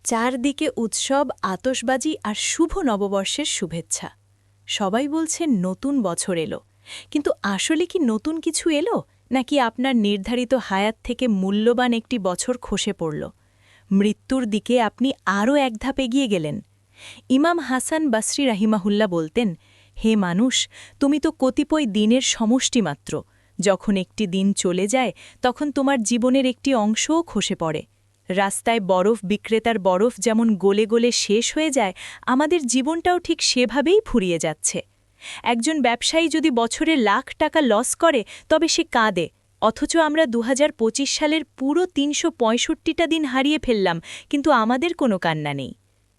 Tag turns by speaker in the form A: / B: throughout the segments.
A: চারদিকে উৎসব, আতশবাজি আর শুভ নববর্ষের শুভেচ্ছা। সবাই বলছেন নতুন বছর এলো, কিন্তু আসলে কি নতুন কিছু এলো, নাকি আপনার নির্ধারিত হায়াত থেকে মূল্যবান একটি বছর খসে পড়ল? মৃত্যুর দিকে আপনি আরও এক ধাপ এগিয়ে গেলেন। ইমাম হাসান বাসরি রাহিমাহুল্লা বলতেন, হে মানুষ, তুমি তো কতিপয় দিনের সমষ্টি মাত্র। যখন একটি দিন চলে যায়, তখন তোমার জীবনের একটি অংশও খসে পড়ে। রাস্তায় বরফ বিক্রেতার বরফ যেমন গলে গলে শেষ হয়ে যায়, আমাদের জীবনটাও ঠিক সেভাবেই ফুরিয়ে যাচ্ছে। একজন ব্যবসায়ী যদি বছরে লাখ টাকা লস করে, তবে সে কাঁদে, অথচ আমরা ২০২৫ সালের পুরো ৩৬৫টা দিন হারিয়ে ফেললাম, কিন্তু আমাদের কোনো কান্না নেই।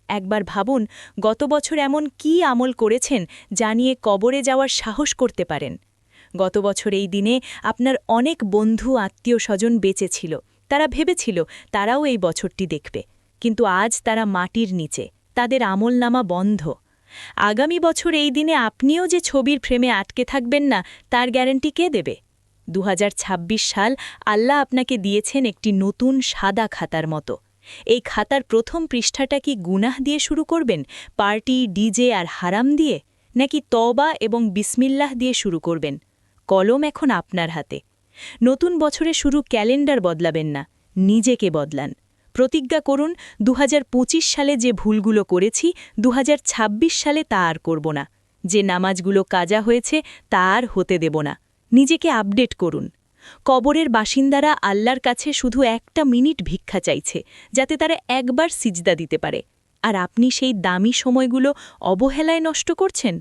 A: একবার ভাবুন, গত বছর এমন কী আমল করেছেন যা নিয়ে কবরে যাওয়ার সাহস করতে পারেন। গত বছর এই দিনে আপনার অনেক বন্ধু আত্মীয় স্বজন বেঁচে ছিল, তারা ভেবেছিল তারাও এই বছরটি দেখবে, কিন্তু আজ তারা মাটির নিচে, তাদের আমলনামা বন্ধ। আগামী বছর এই দিনে আপনিও যে ছবির ফ্রেমে আটকে থাকবেন না, তার গ্যারান্টি কে দেবে? ২০২৬ সাল আল্লাহ আপনাকে দিয়েছেন একটি নতুন সাদা খাতার মতো। এই খাতার প্রথম পৃষ্ঠাটা কি গুনাহ দিয়ে শুরু করবেন, পার্টি, ডিজে আর হারাম দিয়ে, নাকি তওবা এবং বিসমিল্লাহ দিয়ে শুরু করবেন? কলম এখন আপনার হাতে। নতুন বছরে শুরু ক্যালেন্ডার বদলাবেন না, নিজেকে বদলান। প্রতিজ্ঞা করুন, ২০২৫ সালে যে ভুলগুলো করেছি, ২০২৬ সালে তা আর করব না। যে নামাজগুলো কাজা হয়েছে, তা আর হতে দেব না। নিজেকে আপডেট করুন। কবরের বাসিন্দারা আল্লাহর কাছে শুধু একটা মিনিট ভিক্ষা চাইছে, যাতে তারা একবার সিজদা দিতে পারে। আর আপনি সেই দামি সময়গুলো অবহেলায় নষ্ট করছেন।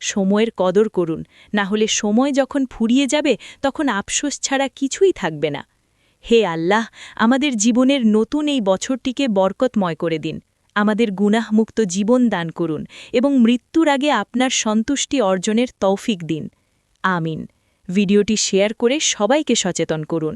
A: সময়ের কদর করুন, না হলে সময় যখন ফুরিয়ে যাবে, তখন আফসোস ছাড়া কিছুই থাকবে না। হে আল্লাহ, আমাদের জীবনের নতুন এই বছরটিকে বরকতময় করে দিন। আমাদের গুনাহমুক্ত জীবন দান করুন এবং মৃত্যুর আগে আপনার সন্তুষ্টি অর্জনের তৌফিক দিন। আমিন। ভিডিওটি শেয়ার করে সবাইকে সচেতন করুন।